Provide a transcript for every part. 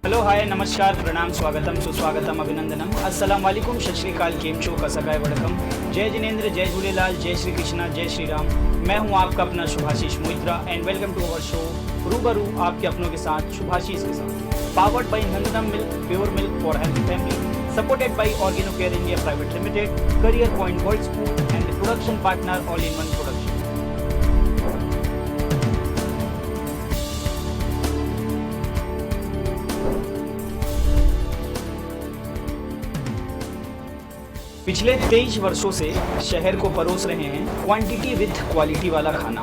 Hello hi नमस्कार प्रणाम स्वागतम सुस्वागतम अभिनंदनम अस्सलाम वालेकुम सत श्री अकाल केम छो कसकाय वड़कम जय जिनेंद्र जय झूलेलाल जय श्री कृष्णा जय श्री राम। मैं हूं आपका अपना Shubhashish Mohitra and welcome to our show Rubaru आपके अपनों के साथ शुभाशीष के साथ। Powered by Nandanam milk pure milk for healthy family, supported by Organo Care India Private Limited, Career Point World School and the production partner All in One Production. पिछले 23 वर्षों से शहर को परोस रहे हैं क्वांटिटी विद क्वालिटी वाला खाना,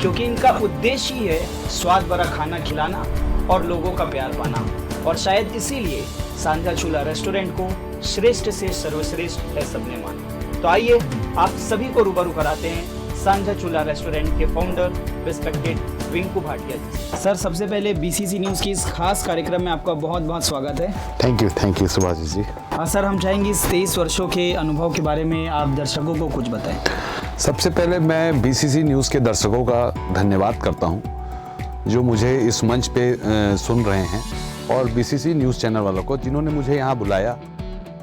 क्योंकि इनका उद्देश्य ही है स्वाद भरा खाना खिलाना और लोगों का प्यार पाना। और शायद इसीलिए सांझा चूल्हा रेस्टोरेंट को श्रेष्ठ से सर्वश्रेष्ठ है सबने माना। तो आइए आप सभी को रूबरू कराते हैं सांझा चूल्हा रेस्टोरेंट के फाउंडर रिस्पेक्टेड रिंकू भाटिया जी। सर, सबसे पहले बीसीसी न्यूज़ की इस खास कार्यक्रम में आपका बहुत बहुत स्वागत है। Thank you Subhash ji. हाँ सर, हम चाहेंगे इस 23 वर्षों के अनुभव के बारे में आप दर्शकों को कुछ बताएं। सबसे पहले मैं बीसीसी न्यूज़ के दर्शकों का धन्यवाद करता हूं जो मुझे इस मंच पे सुन रहे हैं, और बीसीसी न्यूज़ चैनल वालों को जिन्होंने मुझे यहाँ बुलाया,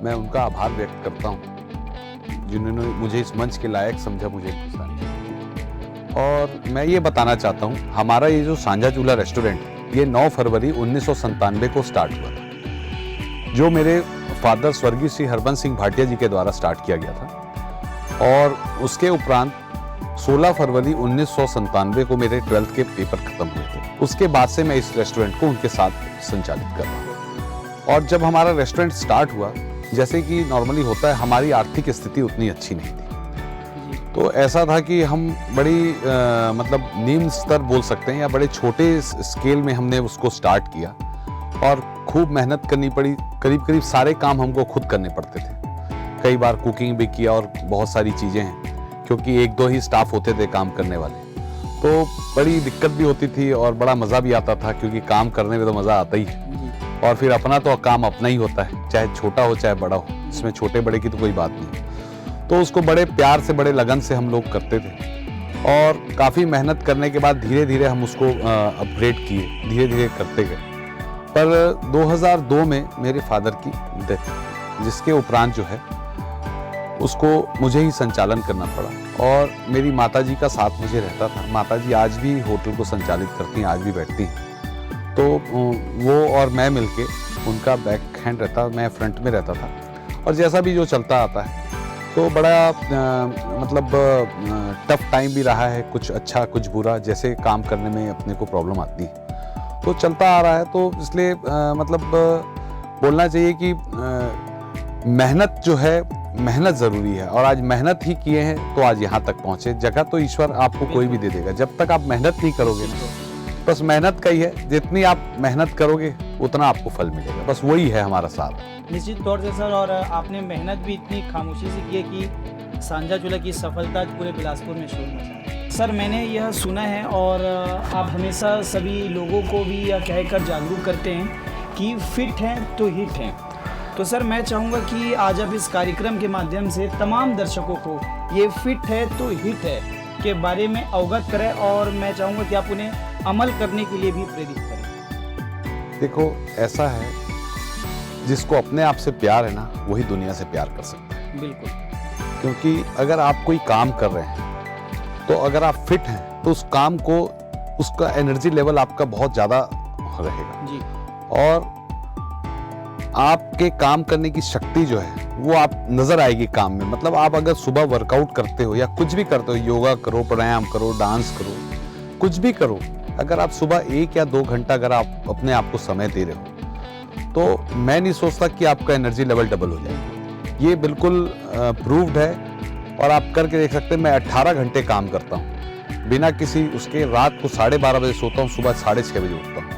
मैं उनका आभार व्यक्त करता हूँ जिन्होंने मुझे इस मंच के लायक समझा मुझे। और मैं ये बताना चाहता हूँ, हमारा ये जो सांझा चूल्हा रेस्टोरेंट ये 9 फरवरी 1997 को स्टार्ट हुआ था, जो मेरे फादर स्वर्गीय श्री हरबंस सिंह भाटिया जी के द्वारा स्टार्ट किया गया था। और उसके उपरांत 16 फरवरी 1997 को मेरे 12th के पेपर खत्म हुए थे। उसके बाद से मैं इस रेस्टोरेंट को उनके साथ संचालित कर रहा हूँ। और जब हमारा रेस्टोरेंट स्टार्ट हुआ, जैसे कि नॉर्मली होता है, हमारी आर्थिक स्थिति उतनी अच्छी नहीं थी। तो ऐसा था कि हम बड़ी मतलब निम्न स्तर बोल सकते हैं या बड़े छोटे स्केल में हमने उसको स्टार्ट किया, और खूब मेहनत करनी पड़ी। करीब करीब सारे काम हमको खुद करने पड़ते थे। कई बार कुकिंग भी किया, और बहुत सारी चीज़ें हैं, क्योंकि 1-2 ही स्टाफ होते थे काम करने वाले। तो बड़ी दिक्कत भी होती थी और बड़ा मज़ा भी आता था, क्योंकि काम करने में तो मज़ा आता ही है। और फिर अपना तो काम अपना ही होता है, चाहे छोटा हो चाहे बड़ा हो, इसमें छोटे बड़े की तो कोई बात नहीं। तो उसको बड़े प्यार से, बड़े लगन से हम लोग करते थे, और काफ़ी मेहनत करने के बाद धीरे धीरे हम उसको अपग्रेड किए, धीरे धीरे करते गए। पर 2002 में मेरे फादर की डेथ, जिसके उपरांत जो है उसको मुझे ही संचालन करना पड़ा, और मेरी माताजी का साथ मुझे रहता था। माताजी आज भी होटल को संचालित करती हैं, आज भी बैठती हैं। तो वो और मैं मिलके, उनका बैक हैंड रहता, मैं फ्रंट में रहता था, और जैसा भी जो चलता आता है। तो बड़ा मतलब टफ टाइम भी रहा है, कुछ अच्छा कुछ बुरा, जैसे काम करने में अपने को प्रॉब्लम आती है, तो चलता आ रहा है। तो इसलिए मतलब बोलना चाहिए कि मेहनत जो है, मेहनत ज़रूरी है, और आज मेहनत ही किए हैं तो आज यहाँ तक पहुँचे। जगह तो ईश्वर आपको कोई भी दे देगा, जब तक आप मेहनत नहीं करोगे ना, बस मेहनत का ही है, जितनी आप मेहनत करोगे उतना आपको फल मिलेगा, बस वही है हमारा साथ। निश्चित तौर से सर, और आपने मेहनत भी इतनी खामोशी से की है कि सांझा चूल्हा की सफलता पूरे बिलासपुर में शोर मचा। सर, मैंने यह सुना है, और आप हमेशा सभी लोगों को भी यह कहकर जागरूक करते हैं कि फिट हैं तो हिट हैं। तो सर, मैं चाहूँगा कि आज आप इस कार्यक्रम के माध्यम से तमाम दर्शकों को ये फिट है तो हिट है के बारे में अवगत करें, और मैं चाहूँगा कि आप उन्हें अमल करने के लिए भी प्रेरित करें। देखो, ऐसा है, जिसको अपने आप से प्यार है ना, वही दुनिया से प्यार कर सकता है। बिल्कुल। क्योंकि अगर आप कोई काम कर रहे हैं, तो अगर आप फिट हैं तो उस काम को, उसका एनर्जी लेवल आपका बहुत ज़्यादा रहेगा जी। और आपके काम करने की शक्ति जो है वो आप नज़र आएगी काम में। मतलब आप अगर सुबह वर्कआउट करते हो या कुछ भी करते हो, योगा करो, प्राणायाम करो, डांस करो, कुछ भी करो, अगर आप सुबह 1 या 2 घंटा अगर आप अपने आप को समय दे रहे हो, तो मैं नहीं सोचता कि आपका एनर्जी लेवल डबल हो जाएगा। ये बिल्कुल प्रूव्ड है, और आप करके देख सकते हैं। मैं 18 घंटे काम करता हूँ बिना किसी उसके। रात को 12:30 बजे सोता हूँ, सुबह 6:30 बजे उठता हूँ,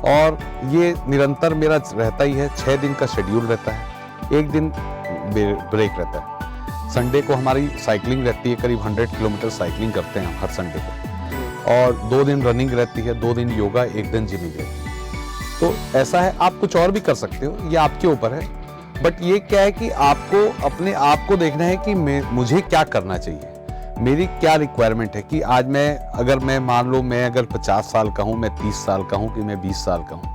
और ये निरंतर मेरा रहता ही है। 6 दिन का शेड्यूल रहता है, 1 दिन ब्रेक रहता है। संडे को हमारी साइकिलिंग रहती है, करीब 100 किलोमीटर साइकिलिंग करते हैं हम हर संडे को, और 2 दिन रनिंग रहती है, 2 दिन योगा, 1 दिन जिमिंग रहती है। तो ऐसा है, आप कुछ और भी कर सकते हो, ये आपके ऊपर है। बट ये क्या है कि आपको अपने आप को देखना है कि मुझे क्या करना चाहिए, मेरी क्या रिक्वायरमेंट है। कि आज मैं, अगर मैं मान लो मैं अगर 50 साल का हूँ, मैं 30 साल का हूँ, कि मैं 20 साल का हूँ,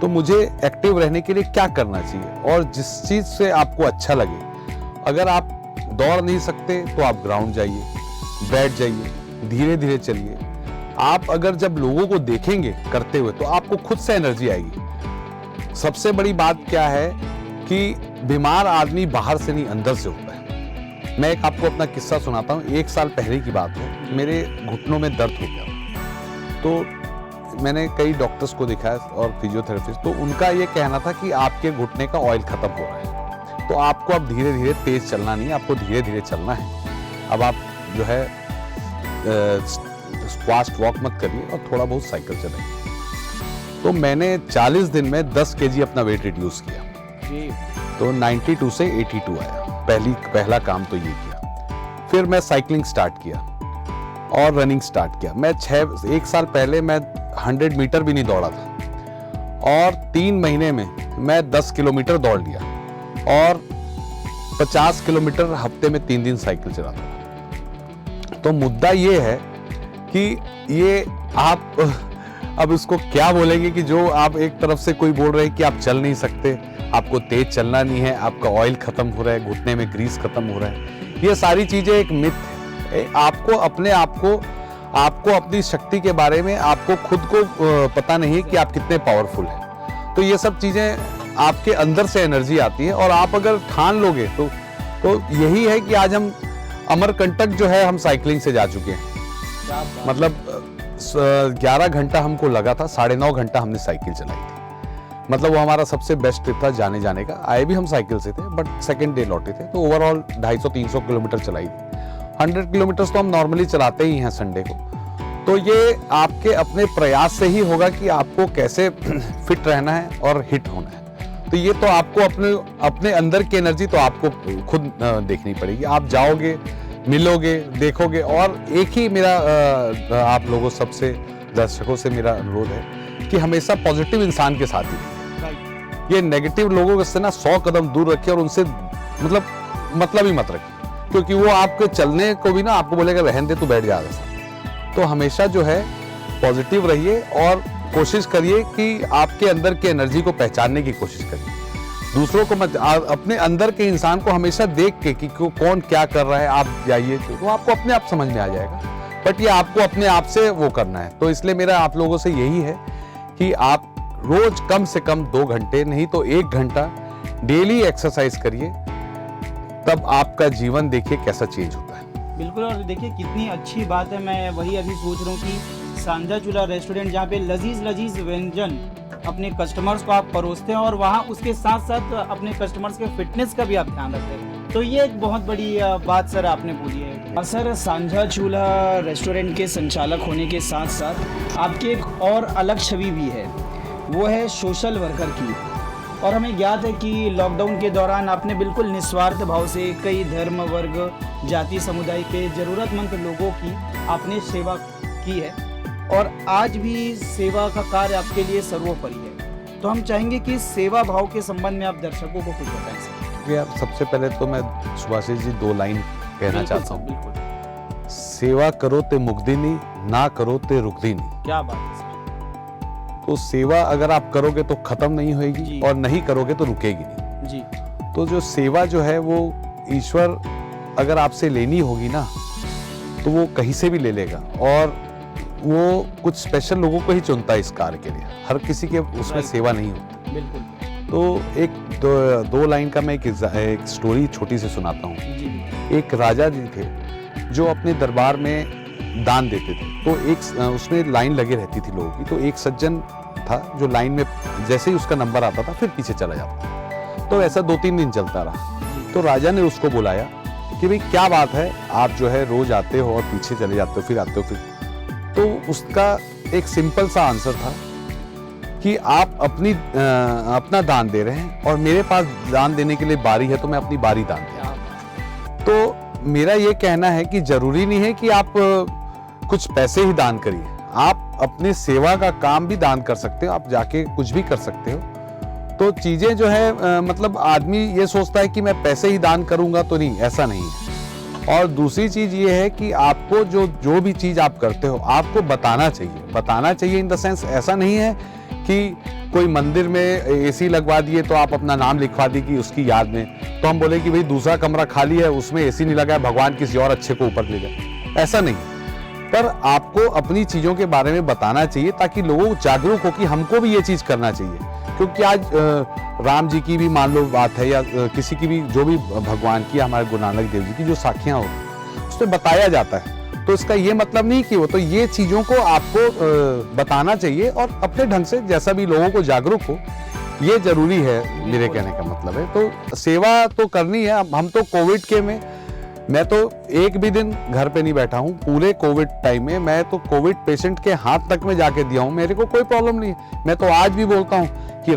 तो मुझे एक्टिव रहने के लिए क्या करना चाहिए, और जिस चीज़ से आपको अच्छा लगे। अगर आप दौड़ नहीं सकते तो आप ग्राउंड जाइए, बैठ जाइए, धीरे धीरे चलिए। आप अगर जब लोगों को देखेंगे करते हुए तो आपको खुद से एनर्जी आएगी। सबसे बड़ी बात क्या है कि बीमार आदमी बाहर से नहीं अंदर से होता है। मैं एक आपको अपना किस्सा सुनाता हूँ। 1 साल पहले की बात है, मेरे घुटनों में दर्द हो गया। तो मैंने कई डॉक्टर्स को दिखाया और फिजियोथेरेपिस्ट, तो उनका ये कहना था कि आपके घुटने का ऑयल खत्म हो रहा है, तो आपको अब धीरे धीरे तेज चलना नहीं है, आपको धीरे धीरे चलना है। अब आप जो है फास्ट वॉक मत करिए और थोड़ा बहुत साइकिल चलाइए। तो मैंने 40 दिन में 10 kg अपना वेट रिड्यूस किया, तो 92 से 82 आया। पहला काम तो ये किया। फिर मैं साइकिलिंग स्टार्ट किया और रनिंग स्टार्ट किया। मैं 1 साल पहले मैं 100 मीटर भी नहीं दौड़ा था, और 3 महीने में मैं 10 किलोमीटर दौड़ लिया और 50 किलोमीटर हफ्ते में 3 दिन साइकिल चलाता था। तो मुद्दा ये है कि ये आप अब इसको क्या बोलेंगे कि जो आप एक तरफ से कोई बोल रहे हैं कि आप चल नहीं सकते, आपको तेज चलना नहीं है, आपका ऑयल खत्म हो रहा है, घुटने में ग्रीस खत्म हो रहा है, ये सारी चीजें एक मिथ है। आपको अपने आपको अपनी शक्ति के बारे में आपको खुद को पता नहीं है कि आप कितने पावरफुल हैं। तो ये सब चीजें आपके अंदर से एनर्जी आती है, और आप अगर ठान लोगे तो यही है कि आज हम अमरकंटक जो है हम साइकिलिंग से जा चुके हैं। मतलब 11 घंटा हमको लगा था, 9.5 घंटा हमने साइकिल चलाई थी। मतलब वो हमारा सबसे बेस्ट ट्रिप था जाने का। आए भी हम साइकिल से थे, बट सेकेंड डे लौटे थे। तो ओवरऑल 250-300 किलोमीटर चलाई थी। 100 किलोमीटर तो हम नॉर्मली चलाते ही हैं संडे को। तो ये आपके अपने प्रयास से ही होगा कि आपको कैसे फिट रहना है और हिट होना है। तो ये तो आपको अपने अंदर की एनर्जी तो आपको खुद देखनी पड़ेगी। आप जाओगे, मिलोगे, देखोगे। और एक ही मेरा आप लोगों सबसे दर्शकों से मेरा अनुरोध है कि हमेशा पॉजिटिव इंसान के साथ ही रहिए। ये नेगेटिव लोगों से ना 100 कदम दूर रखिए, और उनसे मतलब ही मत रखिए, क्योंकि वो आपके चलने को भी ना आपको बोलेगा रहने दे, तू बैठ जा। तो हमेशा जो है पॉजिटिव रहिए और कोशिश करिए कि आपके अंदर की एनर्जी को पहचानने की कोशिश करिए। दूसरों को मत, अपने अंदर के इंसान को हमेशा देख के कि कौन क्या कर रहा है आप जाइए, तो आपको अपने आप समझ में आ जाएगा। बट ये आपको अपने आप से वो करना है। तो इसलिए मेरा आप लोगों से यही है कि आप रोज कम से कम 2 घंटे नहीं तो 1 घंटा डेली एक्सरसाइज करिए, तब आपका जीवन देखिए कैसा चेंज होता है। बिल्कुल। और देखिए कितनी अच्छी बात है। मैं वही अभी सोच रहा हूँ कि सांझा चूल्हा रेस्टोरेंट, जहाँ पे लजीज व्यंजन अपने कस्टमर्स को आप परोसते हैं, और वहाँ उसके साथ साथ अपने कस्टमर्स के फिटनेस का भी आप ध्यान रखते हैं। तो ये एक बहुत बड़ी बात सर आपने बोली है। सर, सांझा चूल्हा रेस्टोरेंट के संचालक होने के साथ साथ आपकी एक और अलग छवि भी है, वो है सोशल वर्कर की। और हमें ज्ञात है कि लॉकडाउन के दौरान आपने बिल्कुल निस्वार्थ भाव से कई धर्म, वर्ग, जाति, समुदाय के ज़रूरतमंद लोगों की आपने सेवा की है, और आज भी सेवा का कार्य आपके लिए सर्वोपरि है। तो हम चाहेंगे कि सेवा भाव के संबंध में आप दर्शकों को कुछ बताएं सर। यार, सबसे पहले तो मैं सुभाषिष जी 2 लाइन कहना चाहता हूँ। बिल्कुल। सेवा करो ते मुग्धिनी, ना करो ते रुग्धिनी। क्या बात है सर। तो सेवा अगर आप करोगे तो खत्म नहीं होएगी, और नहीं करोगे तो रुकेगी नहीं जी। तो जो सेवा जो है वो ईश्वर अगर आपसे लेनी होगी ना, तो वो कहीं से भी ले लेगा, और वो कुछ स्पेशल लोगों को ही चुनता है इस कार्य के लिए। हर किसी के उसमें सेवा नहीं होती। बिल्कुल। तो 2 लाइन का मैं एक स्टोरी छोटी सी सुनाता हूँ। एक राजा जी थे जो अपने दरबार में दान देते थे। तो एक उसमें लाइन लगी रहती थी लोगों की। तो एक सज्जन था जो लाइन में जैसे ही उसका नंबर आता था फिर पीछे चला जाता। तो ऐसा 2-3 दिन चलता रहा। तो राजा ने उसको बुलाया कि भाई क्या बात है, आप जो है रोज आते हो और पीछे चले जाते हो, फिर आते हो फिर। तो उसका एक सिंपल सा आंसर था कि आप अपना दान दे रहे हैं, और मेरे पास दान देने के लिए बारी है, तो मैं अपनी बारी दान दे रहा हूं। तो मेरा ये कहना है कि जरूरी नहीं है कि आप कुछ पैसे ही दान करिए, आप अपने सेवा का काम भी दान कर सकते हो, आप जाके कुछ भी कर सकते हो। तो चीजें जो है मतलब आदमी ये सोचता है कि मैं पैसे ही दान करूंगा, तो नहीं, ऐसा नहीं है। और दूसरी चीज ये है कि आपको जो भी चीज आप करते हो आपको बताना चाहिए इन द सेंस, ऐसा नहीं है कि कोई मंदिर में एसी लगवा दिए तो आप अपना नाम लिखवा दी कि उसकी याद में, तो हम बोले कि भाई दूसरा कमरा खाली है उसमें एसी नहीं लगा है, भगवान किसी और अच्छे को ऊपर ले जाए, ऐसा नहीं। पर आपको अपनी चीज़ों के बारे में बताना चाहिए ताकि लोगों जागरूक हो कि हमको भी ये चीज़ करना चाहिए। क्योंकि आज राम जी की भी मान लो बात है या किसी की भी जो भी भगवान की, हमारे गुरु नानक देव जी की जो साखियाँ होती उसमें बताया जाता है, तो इसका ये मतलब नहीं कि वो, तो ये चीज़ों को आपको बताना चाहिए और अपने ढंग से जैसा भी लोगों को जागरूक हो, ये जरूरी है मेरे कहने का मतलब है। तो सेवा तो करनी है। हम तो कोविड के में, मैं तो एक भी दिन घर पे नहीं बैठा हूँ पूरे कोविड टाइम में। मैं तो कोविड पेशेंट के हाथ तक में जाके दिया हूँ, मेरे को कोई प्रॉब्लम नहीं है। मैं तो आज भी बोलता हूँ कि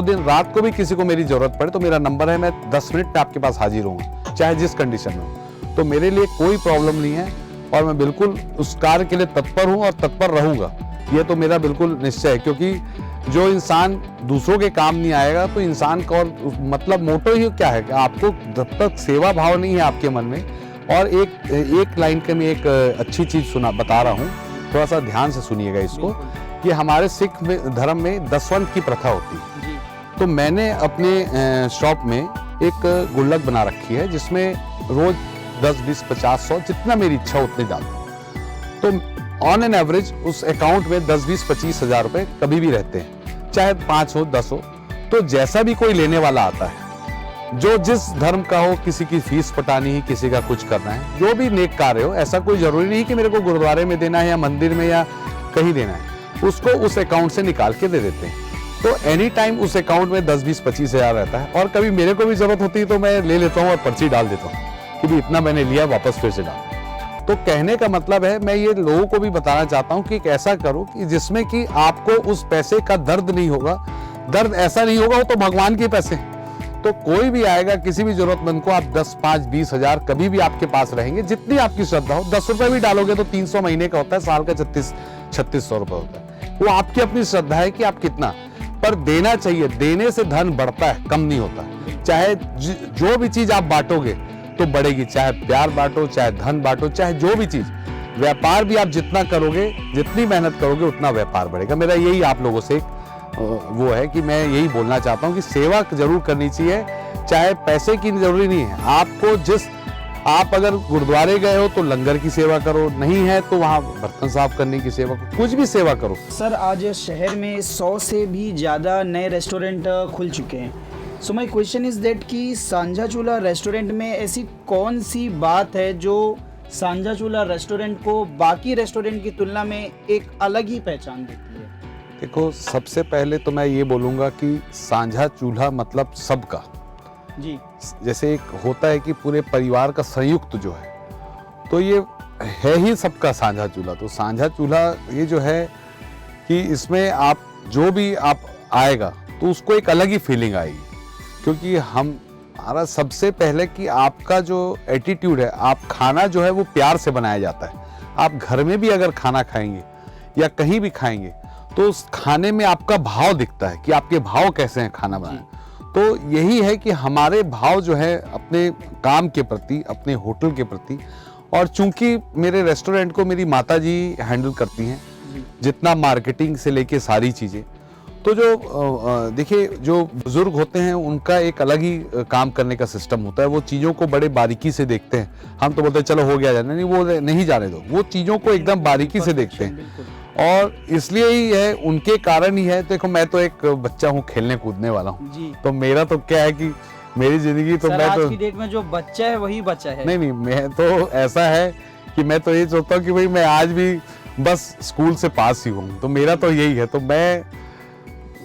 दिन रात को भी किसी को मेरी जरूरत पड़े तो मेरा नंबर है, मैं 10 मिनट में आपके पास हाजिर हूँ, चाहे जिस कंडीशन में हो। तो मेरे लिए कोई प्रॉब्लम नहीं है और मैं बिल्कुल उस कार्य के लिए तत्पर हूँ और तत्पर रहूँगा, ये तो मेरा बिल्कुल निश्चय है। क्योंकि जो इंसान दूसरों के काम नहीं आएगा तो इंसान का और मतलब मोटो ही क्या है कि आपको जब तक सेवा भाव नहीं है आपके मन में। और एक लाइन के मैं एक अच्छी चीज़ बता रहा हूँ, थोड़ा सा ध्यान से सुनिएगा इसको, कि हमारे सिख धर्म में दसवंत की प्रथा होती है। तो मैंने अपने शॉप में एक गुल्लक बना रखी है जिसमें रोज 10, 20, 50, 100 जितना मेरी इच्छा उतने डालता हूँ। तो ऑन एन एवरेज उस अकाउंट में 10, 20, 25 हज़ार रुपये कभी भी रहते हैं, चाहे 5 हो 10 हो। तो जैसा भी कोई लेने वाला आता है, जो जिस धर्म का हो, किसी की फीस पटानी है, किसी का कुछ करना है, जो भी नेक कार्य हो, ऐसा कोई जरूरी नहीं कि मेरे को गुरुद्वारे में देना है या मंदिर में या कहीं देना है, उसको उस अकाउंट से निकाल के दे देते हैं। तो एनी टाइम उस अकाउंट में 10, 20, 25 हज़ार रहता है। और कभी मेरे को भी जरूरत होती है तो मैं ले लेता हूँ और पर्ची डाल देता हूँ कि भी इतना मैंने लिया, वापस फिर से डाल। तो कहने का मतलब है, मैं ये लोगों को भी बताना चाहता हूँ कि एक ऐसा करो कि जिसमें कि आपको उस पैसे का दर्द नहीं होगा। दर्द ऐसा नहीं होगा, वो तो भगवान के पैसे हैं। तो कोई भी आएगा, किसी भी जरूरतमंद को आप 10, 5, 20 हज़ार कभी भी आपके पास रहेंगे, जितनी आपकी श्रद्धा हो। 10 रुपए भी डालोगे तो 300 महीने का होता है, साल का 3600 रुपए होता है। वो आपकी अपनी श्रद्धा है कि आप कितना, पर देना चाहिए। देने से धन बढ़ता है, कम नहीं होता। चाहे जो भी चीज आप बांटोगे तो बढ़ेगी, चाहे प्यार बांटो, चाहे धन बांटो, चाहे जो भी चीज। व्यापार भी आप जितना करोगे, जितनी मेहनत करोगे, उतना व्यापार बढ़ेगा। मेरा यही आप लोगों से वो है कि मैं यही बोलना चाहता हूँ कि सेवा जरूर करनी चाहिए, चाहे पैसे की जरूरी नहीं है आपको। आप अगर गुरुद्वारे गए हो तो लंगर की सेवा करो, नहीं है तो वहाँ बर्तन साफ करने की सेवा करो, कुछ भी सेवा करो। सर, आज शहर में 100 से भी ज़्यादा नए रेस्टोरेंट खुल चुके हैं। सो माई क्वेश्चन इज़ दैट कि सांझा चूल्हा रेस्टोरेंट में ऐसी कौन सी बात है जो सांझा चूल्हा रेस्टोरेंट को बाकी रेस्टोरेंट की तुलना में एक अलग ही पहचान देती है? देखो, सबसे पहले तो मैं ये बोलूँगा कि सांझा चूल्हा मतलब सबका जी। जैसे एक होता है कि पूरे परिवार का संयुक्त जो है, तो ये है ही सबका साझा चूल्हा। तो साझा चूल्हा ये जो है कि इसमें आप जो भी आप आएगा तो उसको एक अलग ही फीलिंग आएगी। क्योंकि हमारा सबसे पहले कि आपका जो एटीट्यूड है, आप खाना जो है वो प्यार से बनाया जाता है। आप घर में भी अगर खाना खाएंगे या कहीं भी खाएंगे तो उस खाने में आपका भाव दिखता है कि आपके भाव कैसे हैं खाना बनाने। तो यही है कि हमारे भाव जो है अपने काम के प्रति, अपने होटल के प्रति। और चूंकि मेरे रेस्टोरेंट को मेरी माता जी हैंडल करती हैं, जितना मार्केटिंग से लेके सारी चीज़ें, तो जो देखिए जो बुजुर्ग होते हैं उनका एक अलग ही काम करने का सिस्टम होता है। वो चीज़ों को बड़े बारीकी से देखते हैं। हम तो बोलते हैं चलो हो गया जाने, नहीं, वो नहीं जाने दो, वो चीज़ों को एकदम बारीकी से देखते हैं। और इसलिए ही है, उनके कारण ही है। देखो, मैं तो एक बच्चा हूँ, खेलने कूदने वाला हूँ, तो मेरा तो क्या है कि मेरी जिंदगी तो मैं आज तो की डेट में जो बच्चा है वही बच्चा है। नहीं, मैं तो ऐसा है कि मैं तो ये सोचता हूँ कि भाई मैं आज भी बस स्कूल से पास ही हूँ, तो मेरा तो यही है। तो मैं,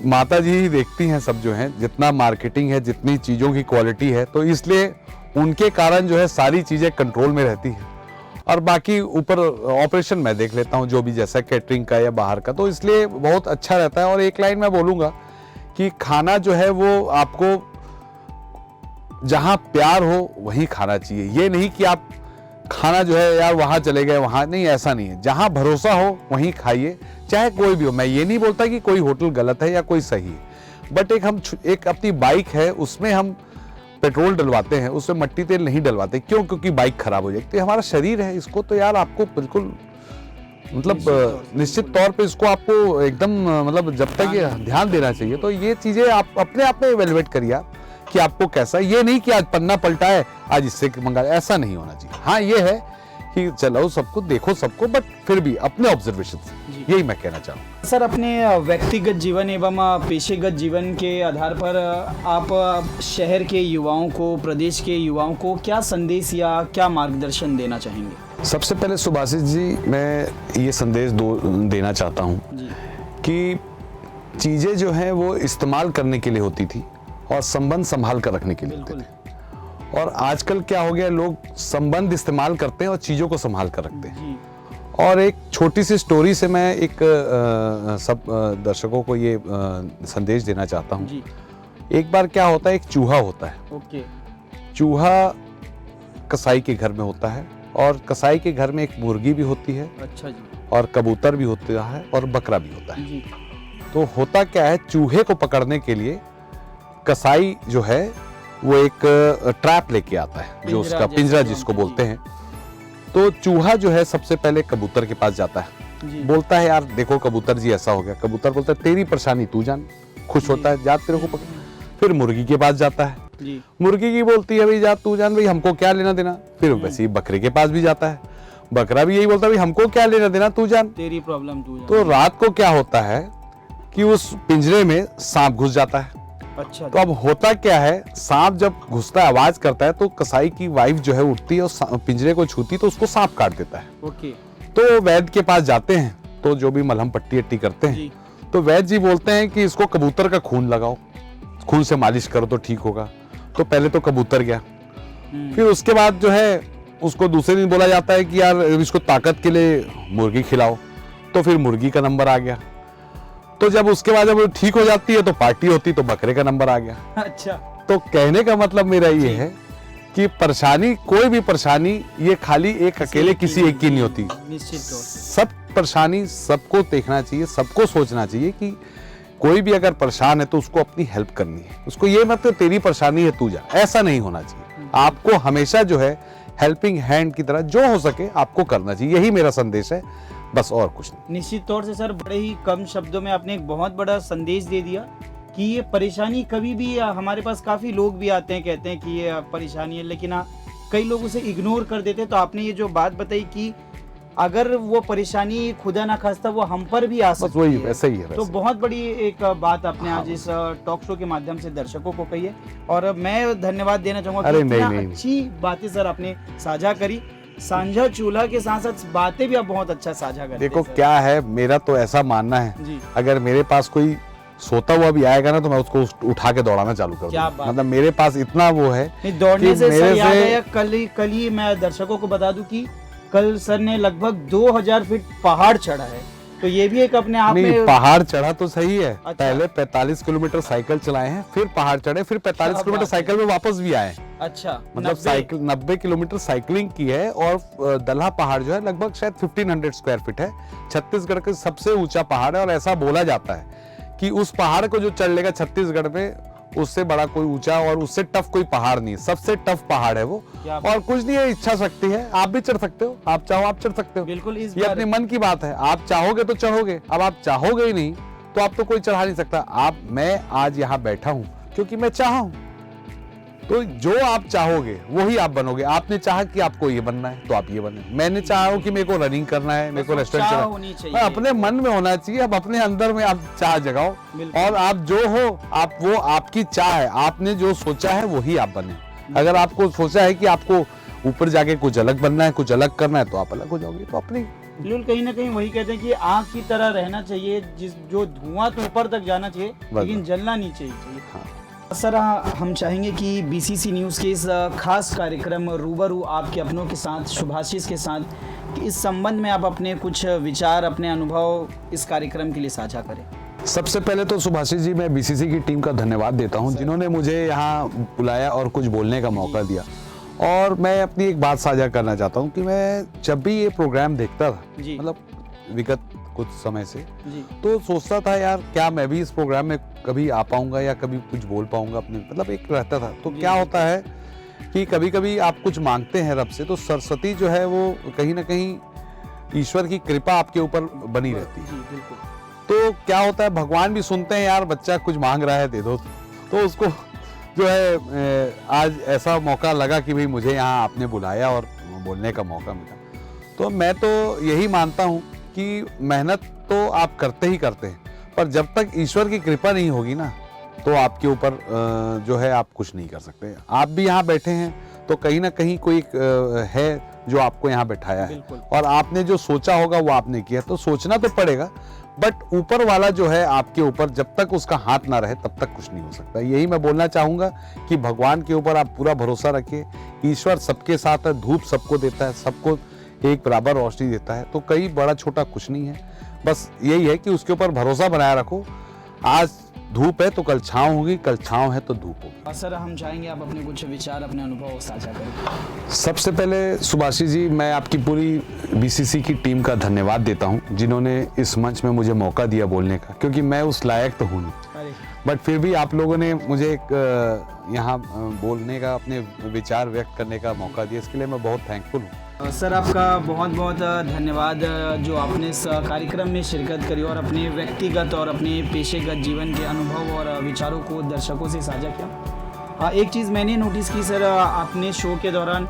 माता जी ही देखती हैं सब जो है, जितना मार्केटिंग है, जितनी चीज़ों की क्वालिटी है, तो इसलिए उनके कारण जो है सारी चीज़ें कंट्रोल में रहती हैं। और बाकी ऊपर ऑपरेशन मैं देख लेता हूँ, जो भी जैसा कैटरिंग का या बाहर का, तो इसलिए बहुत अच्छा रहता है। और एक लाइन मैं बोलूँगा कि खाना जो है वो आपको जहाँ प्यार हो वहीं खाना चाहिए। ये नहीं कि आप खाना जो है यार वहाँ चले गए, वहाँ नहीं, ऐसा नहीं है। जहाँ भरोसा हो वहीं खाइए, चाहे कोई भी हो। मैं ये नहीं बोलता कि कोई होटल गलत है या कोई सही है, बट एक अपनी बाइक है, उसमें हम पेट्रोल डलवाते हैं, उसमें मट्टी तेल नहीं डलवाते। क्यों? क्योंकि बाइक खराब हो जाएगी। तो हमारा शरीर है, इसको तो यार आपको बिल्कुल मतलब निश्चित तौर पे इसको आपको एकदम मतलब जब तक ये ध्यान देना चाहिए, तो ये चीजें आप अपने आप में इवेलुएट करिए आप कि आपको कैसा, ये नहीं कि आज पन्ना पलटा है आज इससे मंगा, ऐसा नहीं होना चाहिए। हाँ ये है कि चलो सबको देखो सबको, बट फिर भी अपने ऑब्जर्वेशन से, यही मैं कहना चाहूँ। सर, अपने व्यक्तिगत जीवन एवं पेशेगत जीवन के आधार पर आप शहर के युवाओं को, प्रदेश के युवाओं को क्या संदेश या क्या मार्गदर्शन देना चाहेंगे? सबसे पहले सुभाषित जी मैं ये संदेश देना चाहता हूँ कि चीज़ें जो हैं वो इस्तेमाल करने के लिए होती थी और संबंध संभाल कर रखने के लिए होते थे। और आजकल क्या हो गया, लोग संबंध इस्तेमाल करते हैं और चीज़ों को संभाल कर रखते हैं। और एक छोटी सी स्टोरी से मैं एक सब दर्शकों को ये संदेश देना चाहता हूँ। एक बार क्या होता है, एक चूहा होता है। चूहा कसाई के घर में होता है और कसाई के घर में एक मुर्गी भी होती है। अच्छा जी। और कबूतर भी होता है और बकरा भी होता है जी। तो होता क्या है, चूहे को पकड़ने के लिए कसाई जो है वो एक ट्रैप लेके आता है, जो उसका पिंजरा जिसको बोलते हैं। तो चूहा जो है सबसे पहले कबूतर के पास जाता है, बोलता है यार देखो कबूतर जी ऐसा हो गया। कबूतर बोलता है तेरी परेशानी तू जान, खुश होता है, जा तेरे को पकड़। फिर मुर्गी के पास जाता है, मुर्गी की बोलती है भाई जा तू जान, भाई हमको क्या लेना देना। फिर वैसे ही बकरे के पास भी जाता है, बकरा भी यही बोलता है भाई हमको क्या लेना देना, तू जान, तेरी प्रॉब्लम तू जान। तो रात को क्या होता है कि उस पिंजरे में सांप घुस जाता है। अच्छा। तो अब होता क्या है, सांप जब घुसता है आवाज करता है तो कसाई की वाइफ जो है उठती है और पिंजरे को छूती तो उसको सांप काट देता है। ओके। तो वैद्य के पास जाते हैं, तो जो भी मलहम पट्टी अट्टी करते हैं, तो वैद्य जी बोलते हैं कि इसको कबूतर का खून लगाओ, खून से मालिश करो तो ठीक होगा। तो पहले तो कबूतर गया, फिर उसके बाद जो है उसको दूसरे दिन बोला जाता है कि यार इसको ताकत के लिए मुर्गी खिलाओ, तो फिर मुर्गी का नंबर आ गया। तो जब उसके बाद जब ठीक हो जाती है तो पार्टी होती, तो बकरे का नंबर आ गया। अच्छा। तो कहने का मतलब मेरा ये है कि परेशानी, कोई भी परेशानी ये खाली एक अकेले किसी एक की नहीं होती। निश्चित तौर से सब परेशानी सबको देखना चाहिए, सबको सोचना चाहिए कि कोई भी अगर परेशान है तो उसको अपनी हेल्प करनी है। उसको ये मतलब तेरी परेशानी है तू जा, ऐसा नहीं होना चाहिए। आपको हमेशा जो है हेल्पिंग हैंड की तरह जो हो सके आपको करना चाहिए, यही मेरा संदेश है, बस और कुछ नहीं। निश्चित तौर से सर, बड़े ही कम शब्दों में आपने एक बहुत बड़ा संदेश दे दिया कि ये परेशानी कभी भी, हमारे पास काफी लोग भी आते हैं कहते हैं कि ये परेशानी है, लेकिन कई लोग उसे इग्नोर कर देते हैं। तो आपने ये जो बात बताई कि अगर वो परेशानी खुदा ना खास्ता वो हम पर भी आ सकती है, वैसे ही है। तो बहुत बड़ी एक बात आपने आज इस टॉक शो के माध्यम से दर्शकों को कही है, और मैं धन्यवाद देना चाहूंगा कि इतना अच्छी बातें सर आपने साझा करी। सांझा चूल्हा के साथ साथ बातें भी आप बहुत अच्छा साझा करते हैं। देखो क्या है, मेरा तो ऐसा मानना है, अगर मेरे पास कोई सोता हुआ भी आएगा ना तो मैं उसको उठा के दौड़ाना चालू कर दूंगा। मतलब मेरे पास इतना वो है। दौड़ने से सर याद आया, कल ही मैं दर्शकों को बता दूं कि कल सर ने लगभग 2000 फीट पहाड़ चढ़ा है, तो ये भी एक अपने आप में। पहाड़ चढ़ा तो सही है। अच्छा। पहले 45 किलोमीटर साइकिल चलाए हैं, फिर पहाड़ चढ़े, फिर 45 किलोमीटर साइकिल में वापस भी आए। अच्छा। मतलब साइकिल 90 किलोमीटर साइकिलिंग की है। और दल्हा पहाड़ जो है लगभग शायद 1500 स्क्वायर फीट है, छत्तीसगढ़ का सबसे ऊंचा पहाड़ है। और ऐसा बोला जाता है कि उस पहाड़ को जो चढ़ लेगा छत्तीसगढ़ में, उससे बड़ा कोई ऊंचा और उससे टफ कोई पहाड़ नहीं है, सबसे टफ पहाड़ है वो। और कुछ नहीं है, इच्छा शक्ति है, आप भी चढ़ सकते हो, आप चाहो आप चढ़ सकते हो। बिल्कुल, ये अपने मन की बात है, आप चाहोगे तो चढ़ोगे, अब आप चाहोगे ही नहीं तो आप तो कोई चढ़ा नहीं सकता। मैं आज यहाँ बैठा हूँ क्योंकि मैं चाहा हूँ, तो जो आप चाहोगे वही आप बनोगे। आपने चाहा कि आपको ये बनना है तो आप ये बने, मैंने चाहा कि मेरे को रनिंग करना है, मेरे को रेस्टोरेंट चलाना है, अपने मन में होना चाहिए। अब अपने अंदर में आप चाह जगाओ और आप जो हो, आप वो आपकी चाह है, आपने जो सोचा है वही आप बने। अगर आपको सोचा है कि आपको ऊपर जाके कुछ अलग बनना है, कुछ अलग करना है, तो आप अलग हो जाओगे। तो अपनी बिल्कुल कहीं ना कहीं वही कहते हैं कि आग की तरह रहना चाहिए, जो धुआं तो ऊपर तक जाना चाहिए लेकिन जलना नहीं चाहिए। हाँ। सर, हम चाहेंगे कि बीसीसी न्यूज़ के इस खास कार्यक्रम रूबरू आपके अपनों के साथ, शुभाशीष के साथ, कि इस संबंध में आप अपने कुछ विचार, अपने अनुभव इस कार्यक्रम के लिए साझा करें। सबसे पहले तो सुभाषिष जी, मैं बीसीसी की टीम का धन्यवाद देता हूं, जिन्होंने मुझे यहाँ बुलाया और कुछ बोलने का मौका दिया। और मैं अपनी एक बात साझा करना चाहता हूँ कि मैं जब भी ये प्रोग्राम देखता था, मतलब विगत कुछ समय से, तो सोचता था यार क्या मैं भी इस प्रोग्राम में कभी आ पाऊंगा या कभी कुछ बोल पाऊंगा अपने, मतलब एक रहता था। तो क्या होता है कि कभी कभी आप कुछ मांगते हैं रब से, तो सरस्वती जो है वो कहीं ना कहीं ईश्वर की कृपा आपके ऊपर बनी रहती है। जी बिल्कुल। तो क्या होता है, भगवान भी सुनते हैं यार बच्चा कुछ मांग रहा है दे दो, तो उसको जो है आज ऐसा मौका लगा कि भाई मुझे यहाँ आपने बुलाया और बोलने का मौका मिला। तो मैं तो यही मानता हूँ कि मेहनत तो आप करते ही करते हैं, पर जब तक ईश्वर की कृपा नहीं होगी ना तो आपके ऊपर जो है आप कुछ नहीं कर सकते। आप भी यहाँ बैठे हैं तो कहीं ना कहीं कोई है जो आपको यहाँ बैठाया है, और आपने जो सोचा होगा वो आपने किया। तो सोचना तो पड़ेगा, बट ऊपर वाला जो है आपके ऊपर जब तक उसका हाथ ना रहे तब तक कुछ नहीं हो सकता। यही मैं बोलना चाहूँगा कि भगवान के ऊपर आप पूरा भरोसा रखिए। ईश्वर सबके साथ है, धूप सबको देता है, सबको एक बराबर रोशनी देता है। तो कहीं बड़ा छोटा कुछ नहीं है, बस यही है कि उसके ऊपर भरोसा बनाए रखो। आज धूप है तो कल छाँव होगी, कल छाँव है तो धूप होगी। सर हम चाहेंगे आप अपने कुछ विचार, अपने अनुभव साझा करें। सबसे पहले सुभाषिस जी, मैं आपकी पूरी बीसीसी की टीम का धन्यवाद देता हूं जिन्होंने इस मंच में मुझे मौका दिया बोलने का, क्योंकि मैं उस लायक तो हूं नहीं, बट फिर भी आप लोगों ने मुझे यहाँ बोलने का, अपने विचार व्यक्त करने का मौका दिया, इसके लिए मैं बहुत थैंकफुल हूँ। सर आपका बहुत बहुत धन्यवाद जो आपने इस कार्यक्रम में शिरकत करी और अपने व्यक्तिगत और अपने पेशेगत जीवन के अनुभव और विचारों को दर्शकों से साझा किया। एक चीज़ मैंने नोटिस की सर, आपने शो के दौरान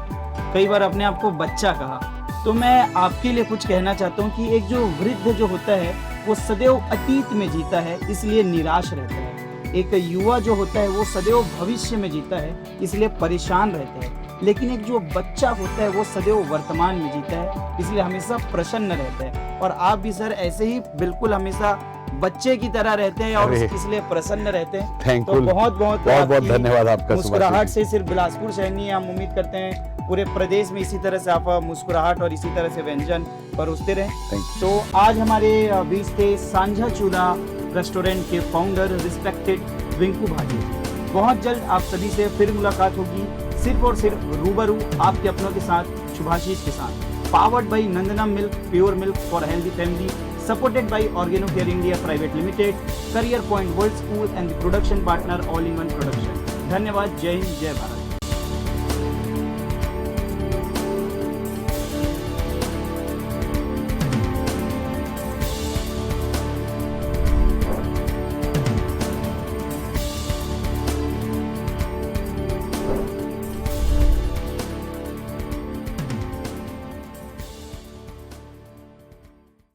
कई बार अपने आप को बच्चा कहा, तो मैं आपके लिए कुछ कहना चाहता हूँ कि एक जो वृद्ध जो होता है वो सदैव अतीत में जीता है, इसलिए निराश रहता है। एक युवा जो होता है वो सदैव भविष्य में जीता है, इसलिए परेशान रहता है। लेकिन एक जो बच्चा होता है वो सदैव वर्तमान में जीता है, इसलिए हमेशा प्रसन्न रहता है। और आप भी सर ऐसे ही बिल्कुल हमेशा बच्चे की तरह रहते हैं और इसलिए प्रसन्न रहते हैं। थैंकफुल, तो बहुत बहुत धन्यवाद आपका। मुस्कुराहट से सिर्फ बिलासपुर शहर नहीं, हम उम्मीद करते हैं पूरे प्रदेश में इसी तरह से आप मुस्कुराहट और इसी तरह से व्यंजन परोसते रहें। तो आज हमारे बीच थे सांझा चूल्हा रेस्टोरेंट के फाउंडर रिस्पेक्टेड विंकू भाटी। बहुत जल्द आप सभी से फिर मुलाकात होगी, सिर्फ और सिर्फ रूबरू आपके अपनों के साथ, शुभाशीष के साथ। Powered by Nandana milk, pure milk for healthy family, supported by Organo Care India Private Limited, Career Point World School and production partner All in One Production. धन्यवाद। जय हिंद, जय भारत।